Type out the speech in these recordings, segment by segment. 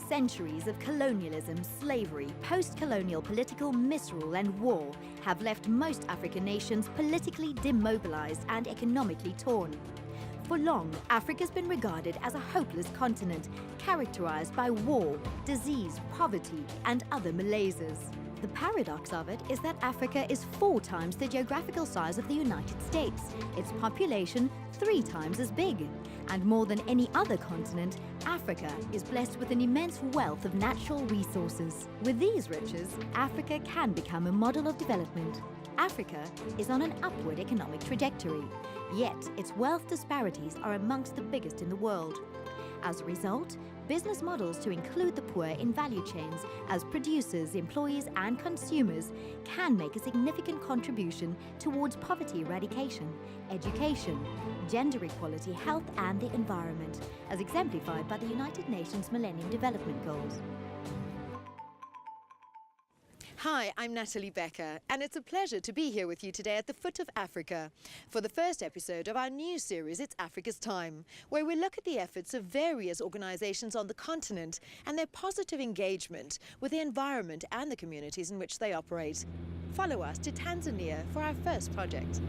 Centuries of colonialism, slavery, post-colonial political misrule and war have left most African nations politically demobilized and economically torn. For long, Africa's been regarded as a hopeless continent, characterized by war, disease, poverty, and other malaises. The paradox of it is that Africa is 4 times the geographical size of the United States, its population 3 times as big. And more than any other continent, Africa is blessed with an immense wealth of natural resources. With these riches, Africa can become a model of development. Africa is on an upward economic trajectory, yet its wealth disparities are amongst the biggest in the world. As a result, business models to include the poor in value chains as producers, employees and consumers can make a significant contribution towards poverty eradication, education, gender equality, health and the environment, as exemplified by the United Nations Millennium Development Goals. Hi, I'm Natalie Becker, and it's a pleasure to be here with you today at the foot of Africa for the first episode of our new series, It's Africa's Time, where we look at the efforts of various organizations on the continent and their positive engagement with the environment and the communities in which they operate. Follow us to Tanzania for our first project.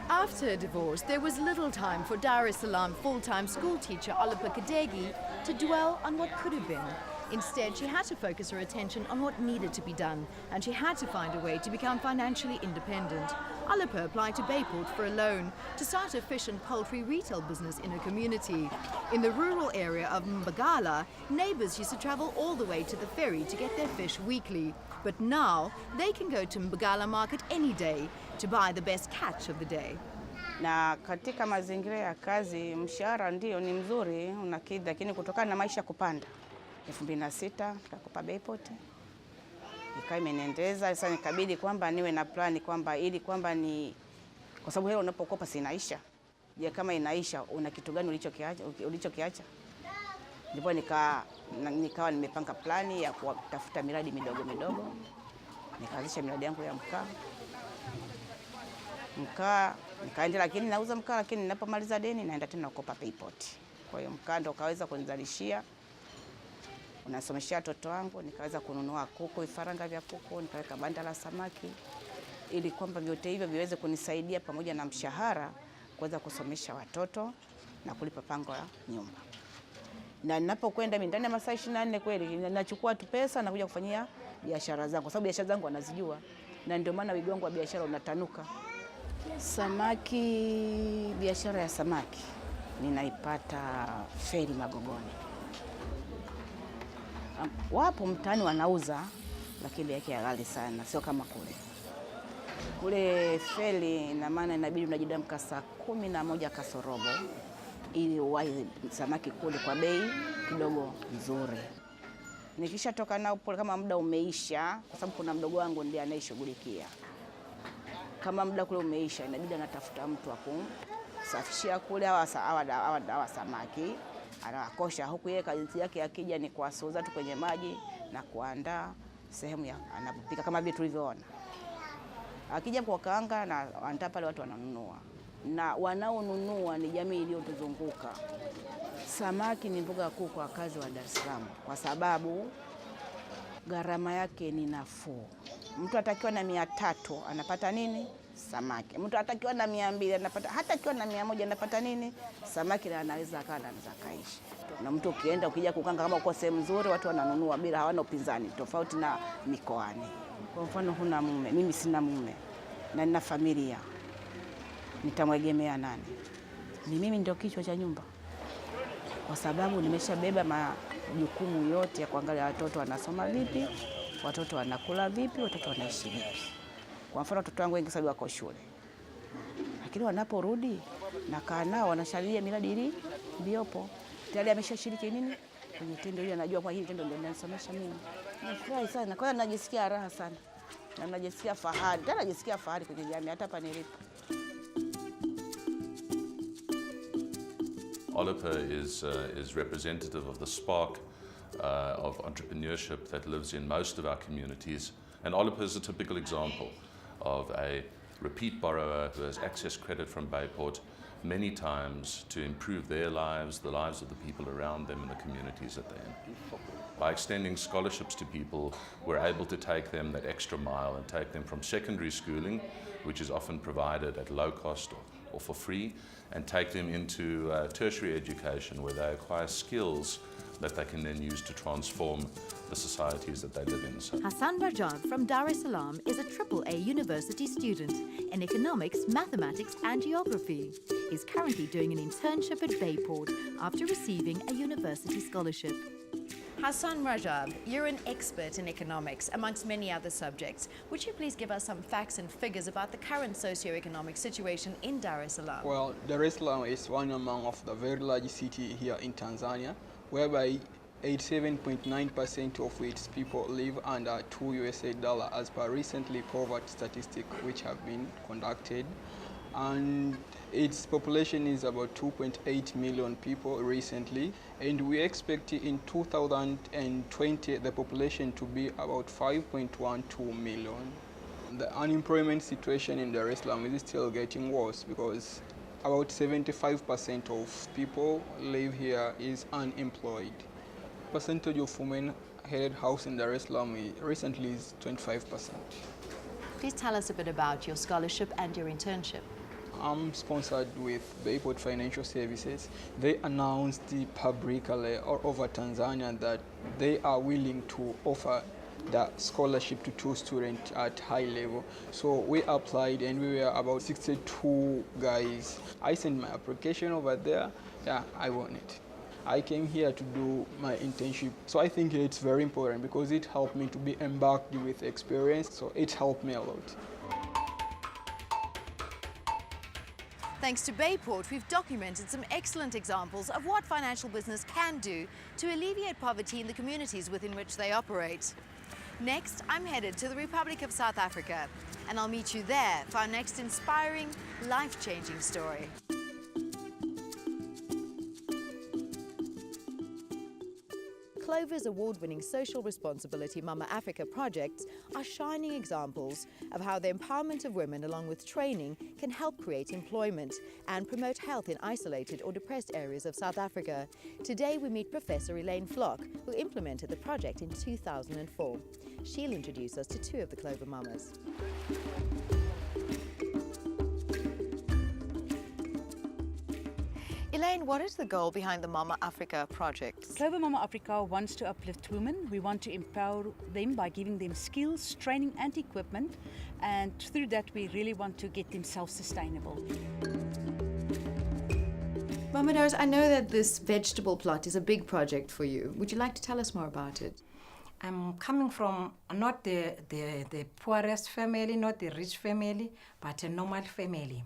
After her divorce, there was little time for Dar es Salaam full-time school teacher Olipa Kadegi to dwell on what could have been. Instead, she had to focus her attention on what needed to be done, and she had to find a way to become financially independent. Olipa applied to Bayport for a loan to start a fish and poultry retail business in her community. In the rural area of Mbagala, neighbors used to travel all the way to the ferry to get their fish weekly. But now, they can go to Mbagala market any day to buy the best catch of the day. Na katika mazingira ya kazi mshahara ndio ni mzuri unakidhi, lakini kutokana na maisha kupanda 2006 nikakopa Bayport ikawa imeniendeza. Sasa nikabidi kwamba niwe na plani kwamba ili kwamba ni kwa sababu hela unapokopa sinaisha. Je, kama inaisha una kitu gani ulichokiacha? Ndipo nikawa nimepanga plani ya kutafuta miradi midogo midogo. Nikaanzisha miradi yangu ya mkaa nikaendelea, lakini nauza mkaa, lakini ninapomaliza deni naenda tena kukopa Bayport. Kwa hiyo mkaa ndo kaweza kunizalishia, unasomeshia watoto wangu, nikaweza kununua kuku, vifaranga vya kuku, nikaweka banda la samaki ili kwamba vyote hivyo viweze kunisaidia pamoja na mshahara kuweza kusomesha watoto na kulipa pango la nyumba. Na ninapokwenda mimi ndani ya masaa 24 kweli ninachukua tu pesa na kuja kufanyia biashara zangu, kwa sababu biashara zangu wanazijua, na ndio maana wigo wangu wa biashara unatanuka. Samaki, biashara ya samaki ninaipata feri Magogoni. Wapo mtaani wanauza, lakini bei yake ghali sana, sio kama kule. Kule feri ina maana inabidi unajidamka saa 11 kasorobo ili uwahi samaki kule kwa bei kidogo nzuri. Nikishatoka nao pole kama muda umeisha, kwa sababu kuna mdogo wangu ndiye anayeshughulikia. Kama muda kule umeisha, inabidi anatafuta mtu wa kumsafishia kule hawa samaki, anawakosha huku. Yeye kazi yake akija ni kuwasuuza tu kwenye maji na kuandaa sehemu ya anapopika kama vile tulivyoona. Akija kwa kaanga na andaa pale, watu wananunua, na wanaonunua ni jamii iliyotuzunguka. Samaki ni mboga kuu kwa wakazi wa Dar es Salaam kwa sababu gharama yake ni nafuu. Mtu atakiwa na 300 anapata nini? Samaki. Mtu atakiwa na 200 anapata, hata akiwa na 100 anapata nini? Samaki, na anaweza kaa na anaweza kaishi. Na mtu ukija kukanga kama uko sehemu nzuri, watu wananunua bila, hawana upinzani, tofauti na mikoani. Kwa mfano huna mume, mimi sina mume na nina familia, nitamwegemea nani? Ni mimi ndio kichwa cha nyumba, kwa sababu nimeshabeba majukumu yote ya kuangalia watoto wanasoma vipi, watoto wanakula vipi, watoto wanaishi vipi. Kwa mfano watoto wangu wengi sababu wako shule, lakini wanaporudi nakaa nao wanasharia miradi ili iliyopo. Tayari ameshashiriki nini kwenye tendo hili, anajua kwa hili tendo ndio linasomesha mimi. Nafurahi sana, kwa hiyo najisikia raha sana na najisikia fahari, tena najisikia fahari kwenye jamii hata hapa nilipo. Olipa is representative of the spark of entrepreneurship that lives in most of our communities. And Olipa is a typical example of a repeat borrower who has accessed credit from Bayport many times to improve their lives, the lives of the people around them and the communities that they're in. By extending scholarships to people, we're able to take them that extra mile and take them from secondary schooling, which is often provided at low cost or for free, and take them into tertiary education where they acquire skills that they can then use to transform the societies that they live in. So Hassan Rajab from Dar es Salaam is a AAA university student in economics, mathematics and geography. He's currently doing an internship at Bayport after receiving a university scholarship. Hassan Rajab, you're an expert in economics, amongst many other subjects. Would you please give us some facts and figures about the current socio-economic situation in Dar es Salaam? Well, Dar es Salaam is one among of the very large city here in Tanzania, whereby 87.9% of its people live under $2 as per recently poverty statistics which have been conducted. And its population is about 2.8 million people recently, and we expect in 2020 the population to be about 5.12 million. The unemployment situation in Dar es Salaam is still getting worse because about 75% of people live here is unemployed. Percentage of women-headed house in Dar es Salaam recently is 25%. Please tell us a bit about your scholarship and your internship. I'm sponsored with Bayport Financial Services. They announced publicly all over Tanzania that they are willing to offer the scholarship to 2 students at high level. So we applied and we were about 62 guys. I sent my application over there. Yeah, I won it. I came here to do my internship. So I think it's very important because it helped me to be embarked with experience. So it helped me a lot. Thanks to Bayport, we've documented some excellent examples of what financial business can do to alleviate poverty in the communities within which they operate. Next, I'm headed to the Republic of South Africa, and I'll meet you there for our next inspiring, life-changing story. Clover's award-winning social responsibility Mama Africa projects are shining examples of how the empowerment of women along with training can help create employment and promote health in isolated or depressed areas of South Africa. Today we meet Professor Elaine Flock, who implemented the project in 2004. She'll introduce us to 2 of the Clover Mamas. Elaine, what is the goal behind the Mama Africa project? Clover Mama Africa wants to uplift women. We want to empower them by giving them skills, training and equipment, and through that we really want to get them self-sustainable. Mama Doris, I know that this vegetable plot is a big project for you. Would you like to tell us more about it? I'm coming from not the poorest family, not the rich family, but a normal family.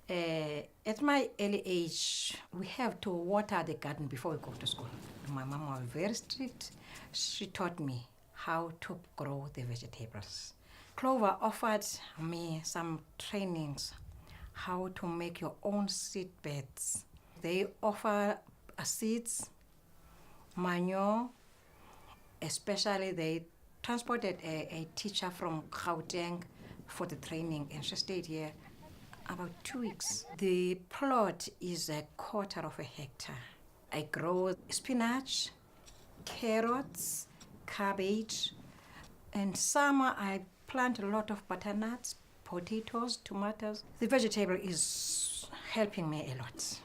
At my early age, we have to water the garden before we go to school. My mom was very strict. She taught me how to grow the vegetables. Clover offered me some trainings, how to make your own seed beds. They offer seeds, manure, especially they transported a teacher from Gauteng for the training, and she stayed here about 2 weeks. The plot is 1/4 of a hectare. I grow spinach, carrots, cabbage, and summer I plant a lot of butternuts, potatoes, tomatoes. The vegetable is helping me a lot.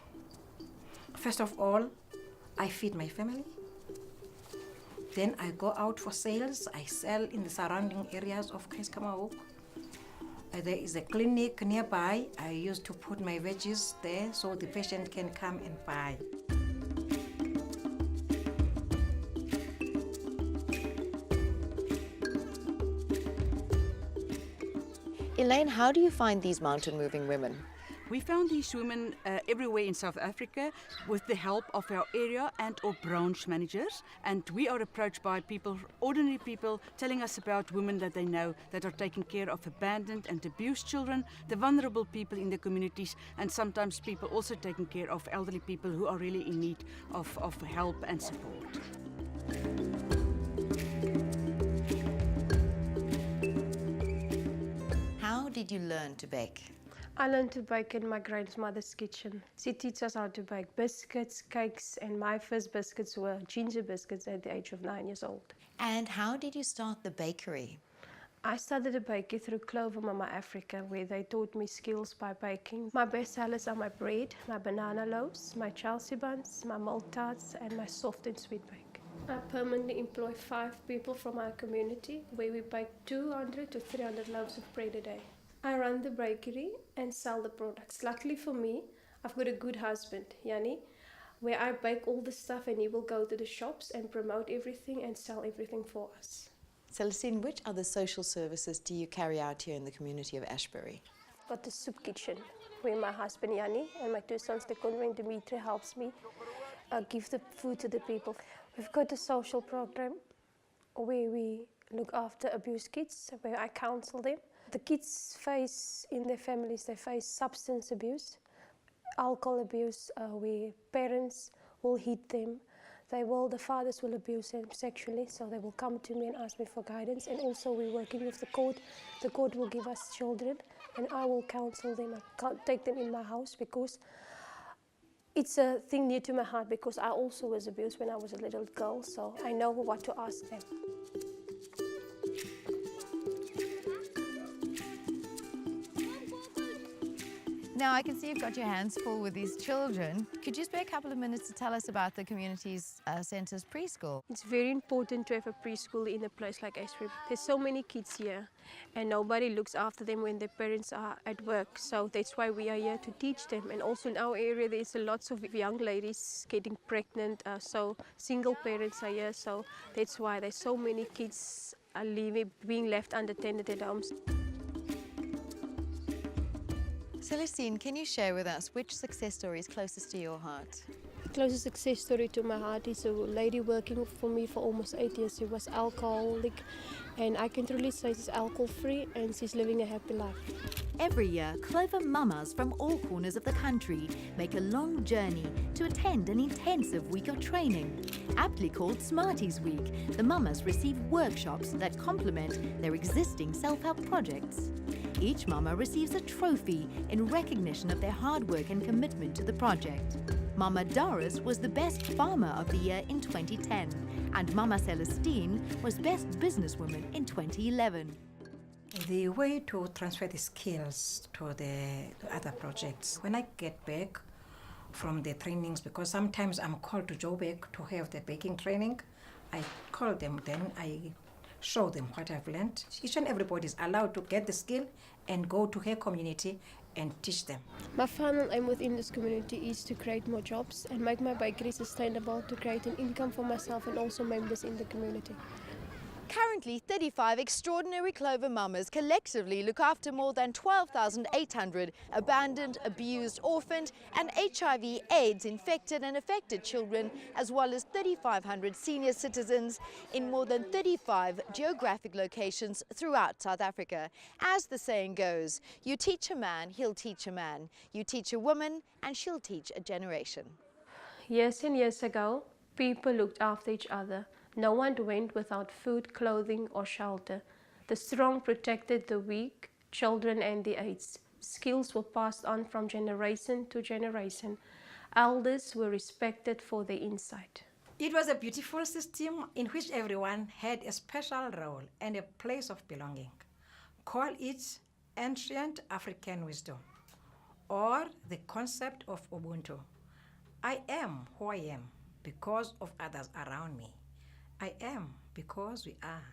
First of all, I feed my family. Then I go out for sales. I sell in the surrounding areas of Keskamahoek. There is a clinic nearby. I used to put my veggies there so the patient can come and buy. Elaine, how do you find these mountain moving women? We found these women everywhere in South Africa with the help of our area and or branch managers, and we are approached by people, ordinary people, telling us about women that they know that are taking care of abandoned and abused children, the vulnerable people in the communities, and sometimes people also taking care of elderly people who are really in need of help and support. How did you learn to bake? I learned to bake in my grandmother's kitchen. She teaches us how to bake biscuits, cakes, and my first biscuits were ginger biscuits at the age of 9 years old. And how did you start the bakery? I started a bakery through Clover Mama Africa, where they taught me skills by baking. My best sellers are my bread, my banana loaves, my Chelsea buns, my milk tarts, and my soft and sweet bake. I permanently employ 5 people from our community, where we bake 200 to 300 loaves of bread a day. I run the bakery and sell the products. Luckily for me, I've got a good husband, Yanni, where I bake all the stuff and he will go to the shops and promote everything and sell everything for us. Celestine, which other social services do you carry out here in the community of Ashbury? I've got the soup kitchen, where my husband Yanni and my 2 sons, Tekundra and Dimitri, helps me give the food to the people. We've got a social program where we look after abused kids, where I counsel them. The kids face, in their families, they face substance abuse, alcohol abuse, where parents will hit them. The fathers will abuse them sexually, so they will come to me and ask me for guidance. And also we're working with the court. The court will give us children, and I will counsel them. I can't take them in my house because it's a thing near to my heart, because I also was abused when I was a little girl, so I know what to ask them. Now, I can see you've got your hands full with these children. Could you spare a couple of minutes to tell us about the community's centre's preschool? It's very important to have a preschool in a place like Ashbury. There's so many kids here, and nobody looks after them when their parents are at work. So that's why we are here to teach them. And also in our area, there's lots of young ladies getting pregnant, so single parents are here. So that's why there's so many kids are being left unattended at homes. Celestine, can you share with us which success story is closest to your heart? The closest success story to my heart is a lady working for me for almost 8 years. She was alcoholic, and I can truly say she's alcohol-free and she's living a happy life. Every year, Clover mamas from all corners of the country make a long journey to attend an intensive week of training. Aptly called Smarties Week, the mamas receive workshops that complement their existing self-help projects. Each mama receives a trophy in recognition of their hard work and commitment to the project. Mama Doris was the Best Farmer of the Year in 2010, and Mama Celestine was Best Businesswoman in 2011. The way to transfer the skills to the other projects, when I get back from the trainings, because sometimes I'm called to Joburg to have the baking training, I call them, then I show them what I've learned. Each and everybody is allowed to get the skill and go to her community and teach them. My final aim within this community is to create more jobs and make my bakery sustainable, to create an income for myself and also members in the community. Currently, 35 extraordinary Clover mamas collectively look after more than 12,800 abandoned, abused, orphaned and HIV/AIDS infected and affected children, as well as 3,500 senior citizens in more than 35 geographic locations throughout South Africa. As the saying goes, you teach a man, he'll teach a man. You teach a woman, and she'll teach a generation. Years and years ago, people looked after each other. No one went without food, clothing, or shelter. The strong protected the weak, children, and the aged. Skills were passed on from generation to generation. Elders were respected for their insight. It was a beautiful system in which everyone had a special role and a place of belonging. Call it ancient African wisdom or the concept of Ubuntu. I am who I am because of others around me. I am because we are.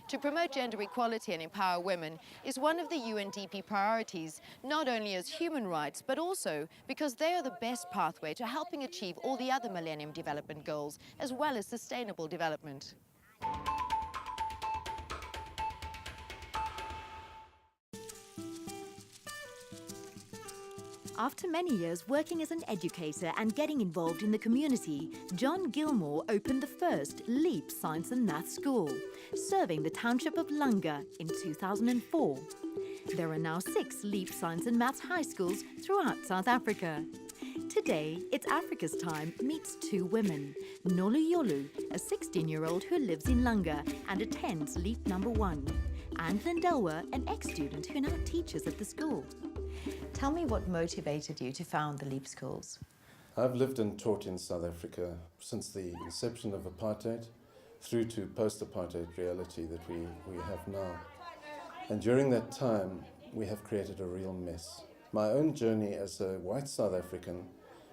To promote gender equality and empower women is one of the UNDP priorities, not only as human rights, but also because they are the best pathway to helping achieve all the other Millennium Development Goals, as well as sustainable development. After many years working as an educator and getting involved in the community, John Gilmore opened the first LEAP Science and Maths School, serving the township of Langa in 2004. There are now 6 LEAP Science and Maths high schools throughout South Africa. Today, It's Africa's Time meets 2 women, Nolu Yolu, a 16-year-old who lives in Langa and attends LEAP number 1, and Lindelwa, an ex-student who now teaches at the school. Tell me what motivated you to found the LEAP schools. I've lived and taught in South Africa since the inception of apartheid through to post-apartheid reality that we have now. And during that time, we have created a real mess. My own journey as a white South African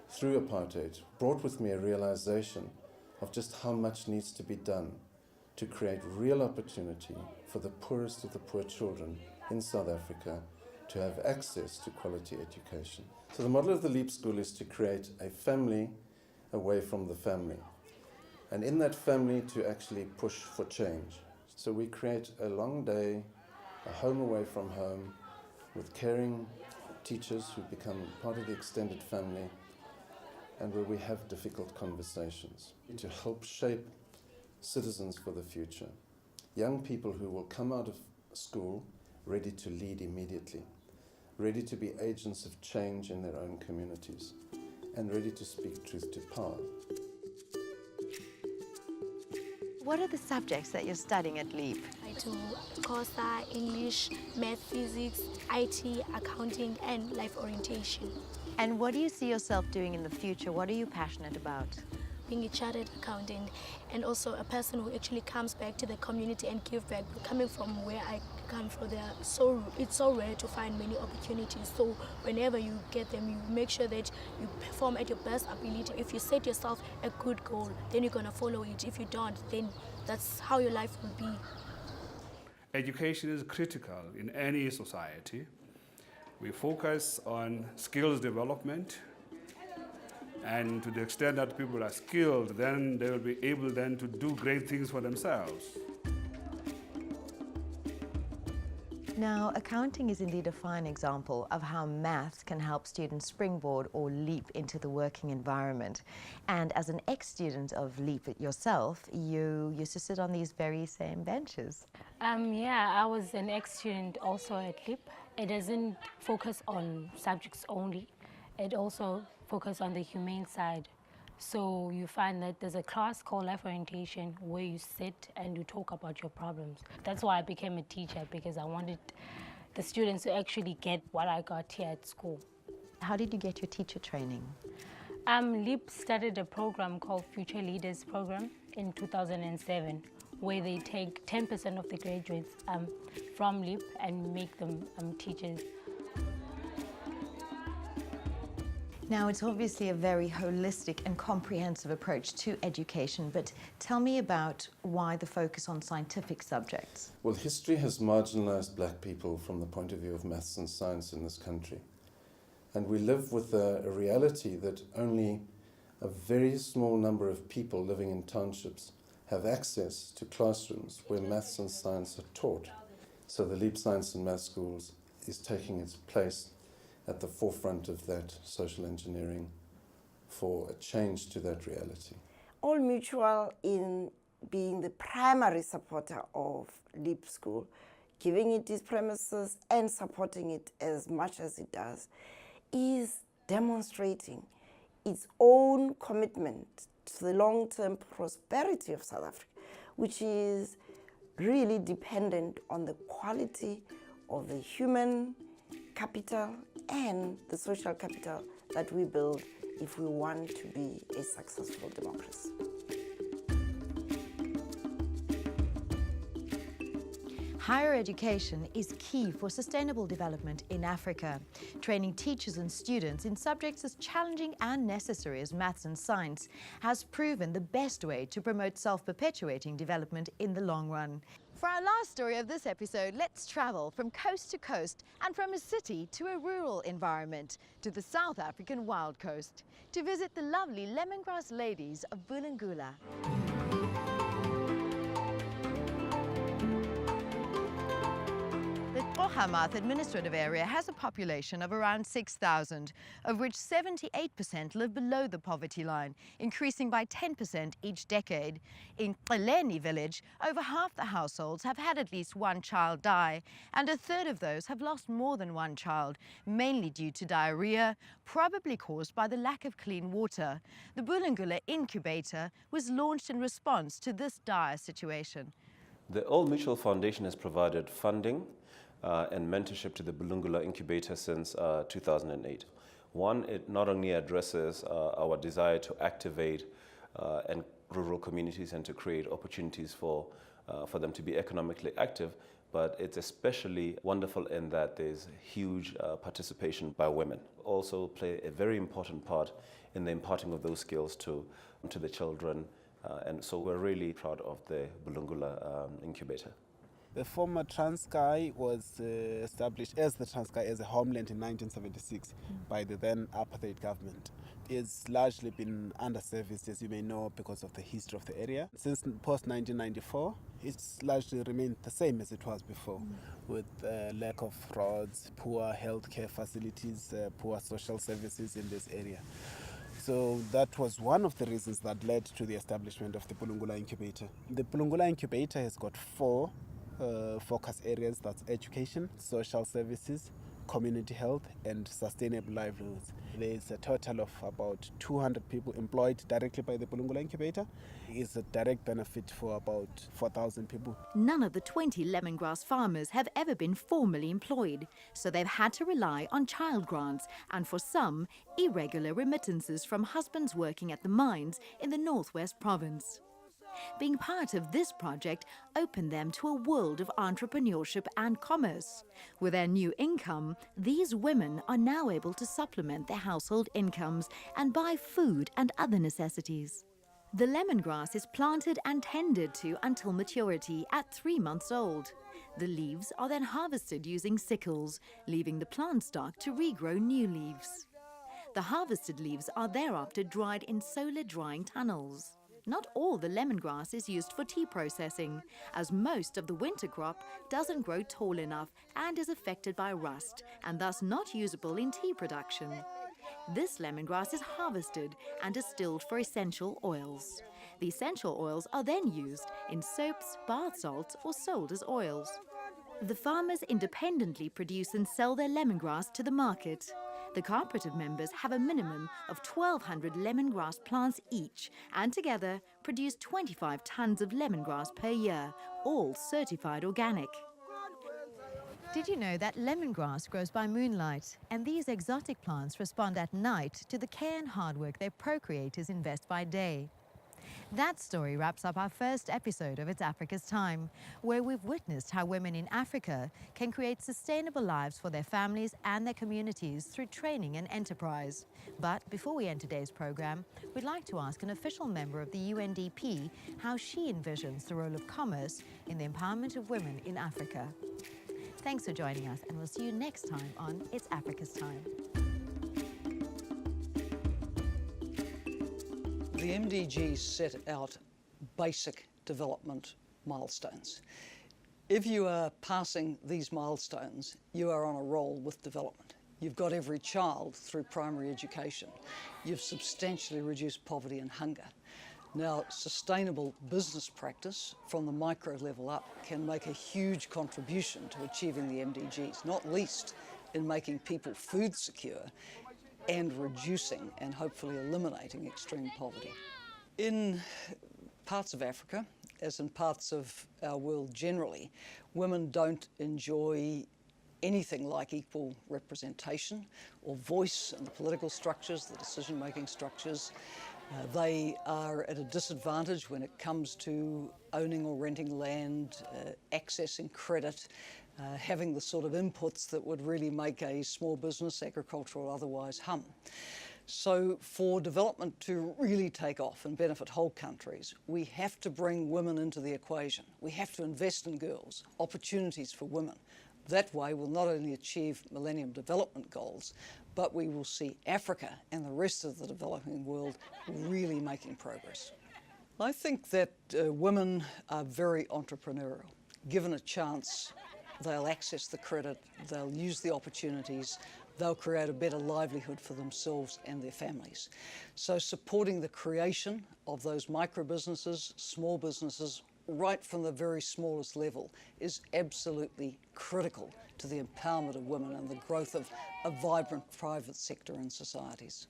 through apartheid brought with me a realization of just how much needs to be done to create real opportunity for the poorest of the poor children in South Africa to have access to quality education. So the model of the LEAP School is to create a family away from the family, and in that family to actually push for change. So we create a long day, a home away from home, with caring teachers who become part of the extended family, and where we have difficult conversations to help shape citizens for the future. Young people who will come out of school ready to lead immediately, ready to be agents of change in their own communities, and ready to speak truth to power. What are the subjects that you're studying at LEAP? I do COSA, English, Math, Physics, IT, Accounting, and Life Orientation. And what do you see yourself doing in the future? What are you passionate about? Being a chartered accountant and also a person who actually comes back to the community and give back. Coming from where I come from, it's so rare to find many opportunities. So whenever you get them, you make sure that you perform at your best ability. If you set yourself a good goal, then you're going to follow it. If you don't, then that's how your life will be. Education is critical in any society. We focus on skills development, and to the extent that people are skilled, then they will be able then to do great things for themselves. Now, accounting is indeed a fine example of how maths can help students springboard or leap into the working environment. And as an ex-student of LEAP yourself, you used to sit on these very same benches. Yeah, I was an ex-student also at LEAP. It doesn't focus on subjects only. It also focuses on the humane side. So you find that there's a class called Life Orientation where you sit and you talk about your problems. That's why I became a teacher, because I wanted the students to actually get what I got here at school. How did you get your teacher training? LEAP started a program called Future Leaders Program in 2007, where they take 10% of the graduates from LEAP and make them teachers. Now, it's obviously a very holistic and comprehensive approach to education, but tell me about why the focus on scientific subjects. Well, history has marginalized black people from the point of view of maths and science in this country. And we live with a reality that only a very small number of people living in townships have access to classrooms where maths and science are taught. So the LEAP Science and Maths Schools is taking its place at the forefront of that social engineering for a change to that reality. All Mutual, in being the primary supporter of LEAP School, giving it its premises and supporting it as much as it does, is demonstrating its own commitment to the long-term prosperity of South Africa, which is really dependent on the quality of the human capital and the social capital that we build if we want to be a successful democracy. Higher education is key for sustainable development in Africa. Training teachers and students in subjects as challenging and necessary as maths and science has proven the best way to promote self-perpetuating development in the long run. For our last story of this episode, let's travel from coast to coast and from a city to a rural environment to the South African wild coast to visit the lovely lemongrass ladies of Bulungula. The Hamath administrative area has a population of around 6,000, of which 78% live below the poverty line, increasing by 10% each decade. In Qeleni village, over half the households have had at least one child die, and a third of those have lost more than one child, mainly due to diarrhea, probably caused by the lack of clean water. The Bulungula incubator was launched in response to this dire situation. The Old Mutual Foundation has provided funding and mentorship to the Bulungula incubator since 2008. One, it not only addresses our desire to activate rural communities and to create opportunities for them to be economically active, but it's especially wonderful in that there's huge participation by women. Also play a very important part in the imparting of those skills to the children, and so we're really proud of the Bulungula incubator. The former Transkei was established as the Transkei as a homeland in 1976 by the then apartheid government. It's largely been underserviced, as you may know, because of the history of the area. Since post-1994, it's largely remained the same as it was before, with lack of roads, poor healthcare facilities, poor social services in this area. So that was one of the reasons that led to the establishment of the Bulungula Incubator. The Bulungula Incubator has got four focus areas: that's education, social services, community health, and sustainable livelihoods. There's a total of about 200 people employed directly by the Bulungula Incubator. It's a direct benefit for about 4,000 people. None of the 20 lemongrass farmers have ever been formally employed, so they've had to rely on child grants and, for some, irregular remittances from husbands working at the mines in the Northwest Province. Being part of this project opened them to a world of entrepreneurship and commerce. With their new income, these women are now able to supplement their household incomes and buy food and other necessities. The lemongrass is planted and tended to until maturity at 3 months old. The leaves are then harvested using sickles, leaving the plant stock to regrow new leaves. The harvested leaves are thereafter dried in solar drying tunnels. Not all the lemongrass is used for tea processing, as most of the winter crop doesn't grow tall enough and is affected by rust, and thus not usable in tea production. This lemongrass is harvested and distilled for essential oils. The essential oils are then used in soaps, bath salts, or sold as oils. The farmers independently produce and sell their lemongrass to the market. The cooperative members have a minimum of 1,200 lemongrass plants each, and together produce 25 tons of lemongrass per year, all certified organic. Did you know that lemongrass grows by moonlight, and these exotic plants respond at night to the care and hard work their procreators invest by day? That story wraps up our first episode of It's Africa's Time, where we've witnessed how women in Africa can create sustainable lives for their families and their communities through training and enterprise. But before we end today's program, we'd like to ask an official member of the UNDP how she envisions the role of commerce in the empowerment of women in Africa. Thanks for joining us, and we'll see you next time on It's Africa's Time. The MDGs set out basic development milestones. If you are passing these milestones, you are on a roll with development. You've got every child through primary education. You've substantially reduced poverty and hunger. Now, sustainable business practice from the micro level up can make a huge contribution to achieving the MDGs, not least in making people food secure and reducing and hopefully eliminating extreme poverty. In parts of Africa, as in parts of our world generally, women don't enjoy anything like equal representation or voice in the political structures, the decision-making structures. They are at a disadvantage when it comes to owning or renting land, accessing credit, having the sort of inputs that would really make a small business, agricultural or otherwise, hum. So for development to really take off and benefit whole countries, we have to bring women into the equation. We have to invest in girls, opportunities for women. That way we'll not only achieve Millennium Development Goals, but we will see Africa and the rest of the developing world really making progress. I think that women are very entrepreneurial. Given a chance, they'll access the credit, they'll use the opportunities, they'll create a better livelihood for themselves and their families. So supporting the creation of those micro businesses, small businesses, right from the very smallest level is absolutely critical to the empowerment of women and the growth of a vibrant private sector in societies.